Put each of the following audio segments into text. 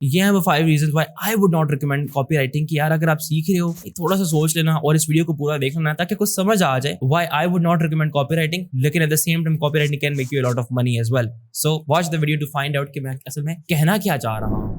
ये हैं वो 5 reasons why I would not recommend copy writing कि यार अगर आप सीख रहे हो थोड़ा सा सोच लेना और इस वीडियो को पूरा देख लेना ताकि कुछ समझ आ जाए why I would not recommend copy writing, लेकिन at the same time copy writing can make you a lot of money as well. So watch the video to find out कि मैं असल में कहना क्या चाह रहा हूँ।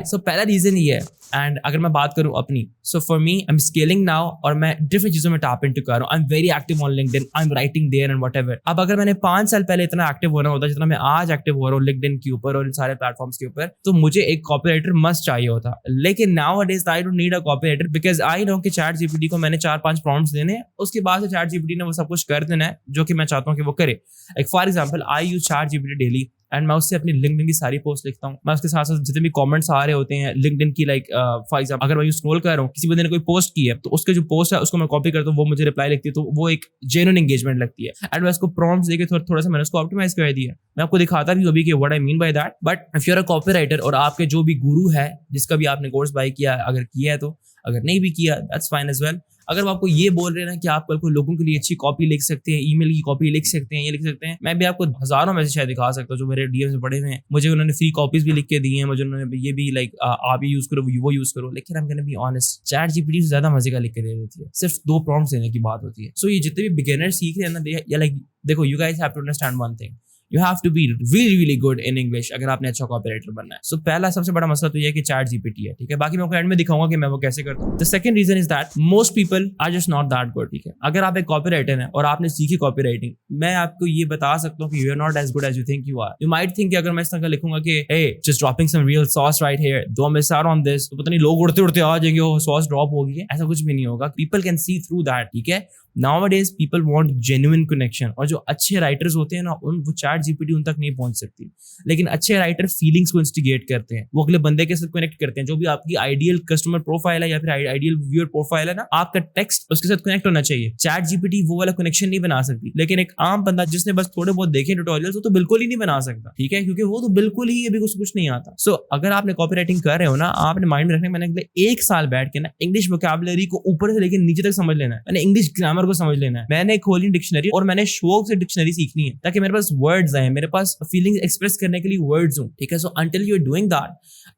सो पहला रीजन ये है, एंड अगर मैं बात करूं अपनी, so for me I am scaling now और मैं डिफरेंट चीजों में टैप इनटू कर रहा हूं। I am very active on LinkedIn, I am writing there and whatever. अब अगर मैंने 5 साल पहले इतना एक्टिव होना होता जितना मैं आज एक्टिव हो रहा हूँ लिंक्डइन के ऊपर और इन सारे प्लेटफॉर्म्स के ऊपर, तो मुझे एक कॉपीराइटर मस्ट चाहिए होता। लेकिन नाउ अडेज I don't need a copywriter because I know कि चैट जीपीटी को मैंने 4-5 प्रॉम्प्ट्स देने, उसके बाद से चैट जीपीटी ने वो सब कुछ कर देना है जो कि मैं चाहता हूँ कि वो करे। Like for example I use chat GPT daily and मैं उससे अपनी लिंक्डइन की सारी पोस्ट लिखता हूँ। मैं उसके साथ साथ जितने भी कमेंट्स आ रहे होते हैं लिंक्डइन की, लाइक फॉर एग्जाम्पल अगर मैं स्क्रॉल कर रहा हूँ, किसी बंदे ने कोई पोस्ट की है तो उसके जो पोस्ट है उसको मैं कॉपी करता हूँ, वो मुझे रिप्लाई लिखती है, तो वो एक जेन्युइन एंगेजमेंट लगती है। एंड मैं उसको प्रॉम्प्ट्स देके थोड़ा सा मैंने उसको ऑप्टिमाइज कर दिया। मैं आपको दिखाता भी अभी कि what I mean by that. But if you are a copywriter और आपके जो भी गुरु है जिसका भी आपने कोर्स बाय किया, अगर किया है तो, अगर नहीं भी किया दैट्स फाइन एज वेल। अगर वो आपको ये बोल रहे हैं ना कि आप कल को लोगों के लिए अच्छी कॉपी लिख सकते हैं, ईमेल की कॉपी लिख सकते हैं, ये लिख सकते हैं, मैं भी आपको हजारों में से शायद दिखा सकता हूँ जो मेरे डीएम में पड़े हुए हैं। मुझे उन्होंने फ्री कॉपीज भी लिख के दी हैं, मुझे उन्होंने ये भी लाइक आप ये यूज करो, वो यूज करो। लेकिन आई am gonna be honest, chat GPT से ज्यादा मजे का लिख के दे देती है, सिर्फ 2 प्रॉम्प्ट्स देने की बात होती है। सो ये जितने भी बिगिनर सीख रहे हैं ना, या लाइक देखो, you guys have to understand one thing, you have to be really really good in English अगर आपने अच्छा कॉपीराइटर बनना है। So पहला सबसे बड़ा मसला तो ये है कि चैट जीपीटी है, ठीक है। बाकी मैं आपको एंड में दिखाऊंगा कि मैं वो कैसे करता हूँ। The second reason is that most people are just not that good, ठीक है। अगर आप एक कॉपीराइटर हैं और आपने सीखी कॉपीराइटिंग, मैं आपको ये बता सकता हूँ कि you are not as good as you think you are। You might think कि अगर मैं इस तरह का लिखूंगा कि hey just dropping some real sauce right here, don't miss out on this, तो पता नहीं लोग उड़ते उड़ते आ जाएंगे, वो सॉस ड्रॉप होगी, ऐसा कुछ भी नहीं होगा। People can see through that, ठीक है। Nowadays people want genuine connection, और जो अच्छे राइटर्स होते हैं ना, वो चैट जीपीटी उन तक नहीं पहुंच सकती, लेकिन अच्छे राइटर फीलिंग्स को इंस्टिगेट करते हैं, वो अगले बंदे के साथ कनेक्ट करते हैं। जो भी आपकी आइडियल कस्टमर प्रोफाइल है या फिर आइडियल व्यूअर प्रोफाइल है ना, आपका टेक्स्ट उसके साथ कनेक्ट होना चाहिए। चैट जीपीटी वो वाला कनेक्शन नहीं बना सकती, लेकिन एक आम बंदा जिसने बस थोड़े बहुत देखे ट्यूटोरियल्स, वो तो बिल्कुल ही नहीं बना सकता, ठीक है, क्योंकि वो तो बिल्कुल ही अभी कुछ नहीं आता। सो अगर आपने कॉपी राइटिंग कर रहे हो ना, आपने माइंड में रखना, मैंने 1 साल बैठ के ना इंग्लिश वोकैबुलरी को ऊपर से लेकर नीचे तक समझ लेना है, मैंने इंग्लिश ग्रामर को समझ लेना है। मैंने खोली डिक्शनरी और मैंने शौक से डिक्शनरी सीखनी है ताकि मेरे पास वर्ड्स आए, मेरे पास फीलिंग्स एक्सप्रेस करने के लिए वर्ड्स हो, ठीक है। So until you are doing that,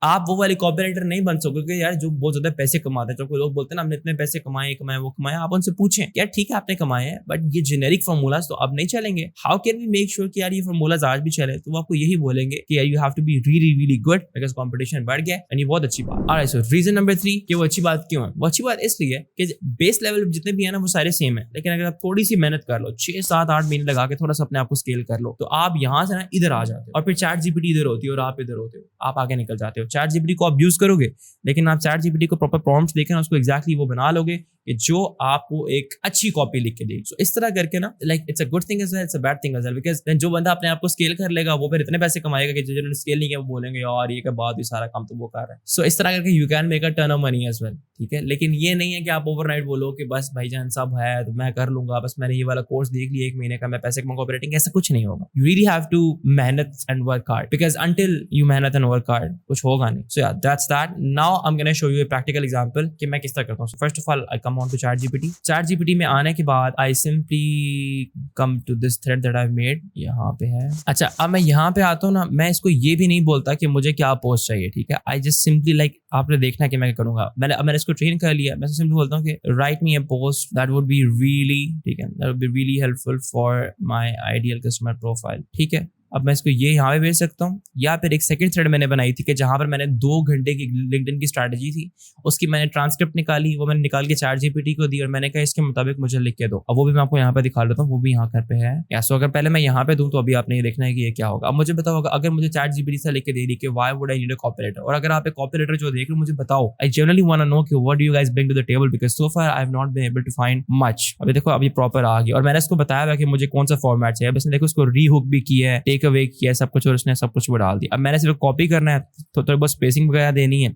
आप वो वाले कॉपीराइटर नहीं बन सकोगे यार जो बहुत ज्यादा पैसे कमाते हैं। जो लोग बोलते हैं ना हमने इतने पैसे कमाए वो कमाए, आप उनसे पूछें यार ठीक है आपने कमाए हैं, बट ये जेनेरिक फार्मूलाज तो अब नहीं चलेंगे। How can we make sure कि यार ये फार्मूलाज आज भी चले? तो वो आपको यही बोलेंगे कि यार you have to be really really good because competition बढ़ गया, एंड ये बहुत अच्छी बात। ऑलराइट, सो रीजन नंबर 3 कि वो अच्छी बात क्यों है? वो अच्छी बात इसलिए कि बेस लेवल जितने भी है ना वो सारे सेम है, लेकिन अगर आप थोड़ी सी मेहनत कर लो, 6-7-8 महीने लगा के थोड़ा सा अपने आप को स्केल कर लो, तो आप यहाँ से ना इधर आ जाते हो, और फिर चैट जीपीटी इधर होती है और आप इधर होते हो, आप आगे निकल जाते हो। चैट जीपीटी को आप यूज करोगे, लेकिन आप चैट जीपीटी को प्रॉपर प्रॉम्प्ट्स देकर उसको एग्जैक्टली वो बना लोगे कि जो आपको एक अच्छी कॉपी लिख के देगी। सो इस तरह करके ना, like it's a good thing as well, it's a bad thing as well, because जो बंदा अपने आप को स्केल कर लेगा वो फिर इतने पैसे कमाएगा कि जिन्होंने स्केल नहीं किया वो बोलेंगे यार ये क्या बात, ये सारा काम तो वो कर रहा है। सो इस तरह करके you can make a turn of money as well, ठीक है। लेकिन ये नहीं है कि आप ओवरनाइट बोलो कि बस भाईजान सब है तो मैं कर लूंगा, बस मैंने ये वाला कोर्स देख लिया 1 महीने का, मैं पैसे कमाऊंगा ऑपरेटिंग, ऐसा कुछ नहीं होगा। यू रियली हैव टू मेहनत and work hard, because until you मेहनत एंड वर्क हार्ड कुछ होगा नहीं। So yeah that's that. Now I am gonna show you a practical example कि मैं किस तरह करता हूं। So first of all I come on to ChatGPT. ChatGPT में आने के बाद I simply come to this thread that I made, यहाँ पे है। अच्छा, अब मैं यहाँ पे आता हूँ ना, मैं इसको ये भी नहीं बोलता कि मुझे क्या पोस्ट चाहिए, ठीक है। आई जस्ट सिंपली लाइक, आपने देखना कि मैं क्या करूंगा, मैंने इसको ट्रेन कर लिया। मैं सिंपली बोलता हूँ कि right me a post that would be really, ठीक है, that would be really helpful for my ideal customer profile, ठीक है। अब मैं इसको ये यहाँ पे भेज सकता हूँ, या फिर एक सेकंड थ्रेड मैंने बनाई थी कि जहां पर मैंने 2 घंटे की लिंक्डइन की स्ट्रैटेजी थी, उसकी मैंने ट्रांसक्रिप्ट निकाली, वो मैंने निकाल के चैट जीपीटी को दी और मैंने कहा इसके मुताबिक मुझे लिख के दो। अब वो भी मैं आपको यहाँ पे दिखा लेता हूँ, वो भी यहाँ घर पे है। या सो अगर पहले मैं यहाँ पे दूँ तो अभी आपने ये देखना है कि ये क्या होगा। अब मुझे बताओ अगर मुझे चैट जीपीटी से लिख के दे दी कि why would I need a copywriter, और अगर आप एक कॉपीराइटर जो देख रहे हो मुझे बताओ, I generally want to know कि what do you guys bring to the table, because so far I have not been able to find much. अभी देखो अभी प्रॉपर आ गई, और मैंने इसको बताया हुआ कि मुझे कौन सा फॉर्मेट चाहिए। बस देखो उसको रीहुक भी किया है, टेक अवे किया है, सब कुछ, और उसने सब कुछ वो डाल दिया। अब मैंने सिर्फ कॉपी करना है तो बहुत स्पेसिंग वगैरह देनी है,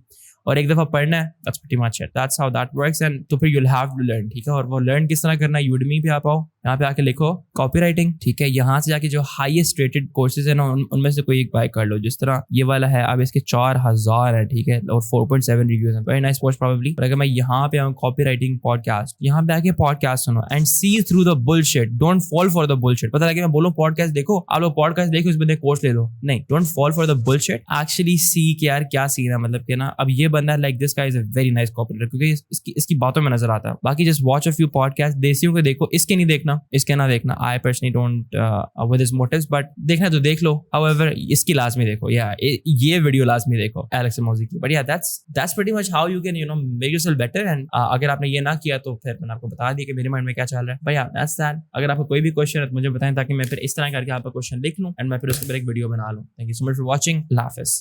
और एक दफा पढ़ना है, that's pretty much it, that's how that works. And तो फिर you will have to learn, ठीक है। और वो लर्न किस तरह करना है, यूडमी पे आप आओ, यहाँ पे आके लिखो कॉपीराइटिंग, ठीक है। यहाँ से जाके जो हाईएस्ट रेटेड कोर्सेज है ना उनमें से कोई एक बाय कर लो, जिस तरह ये वाला है, अब इसके 4000 है, ठीक है, और 4.7 रिव्यूज हैं, वेरी नाइस कोर्स प्रोबेबली। अगर मैं यहाँ पे आऊँ कॉपीराइटिंग पॉडकास्ट, यहाँ पे आके पॉडकास्ट सुनो and see through the bullshit, don't fall for the bullshit. पता लगे मैं बोलूँ पॉडकास्ट देखो, आप लोग पॉडकास्ट देखो, उस बंदे कोर्स ले लो, नहीं, don't fall for the bullshit, actually see कि यार क्या सीन है, मतलब कि ना अब ये बंदा like this guy is a very nice copywriter, क्योंकि इसकी बातों में नजर आता है। बाकी just watch a few podcast, देसियों के देखो, इसके नहीं देखना, इसके ना देखना। I personally don't with this motives, but देखना तो देख लो। हाउएवर इसकी लाजमी देखो, या ये वीडियो लाजमी देखो एलेक्स एमोजी की। बट या that's pretty much how you can make yourself better. And अगर आपने ये ना किया तो फिर मैंने आपको बता दिया कि मेरे माइंड में क्या चल रहा है। but yeah, that's that. अगर आपको कोई भी क्वेश्चन है तो मुझे बताएं, ताकि मैं फिर इस तरह करके आपका क्वेश्चन लिख लूं एंड मैं फिर उसके ऊपर एक वीडियो बना लूं। Thank you so much for watching. अल्लाह हाफिज़।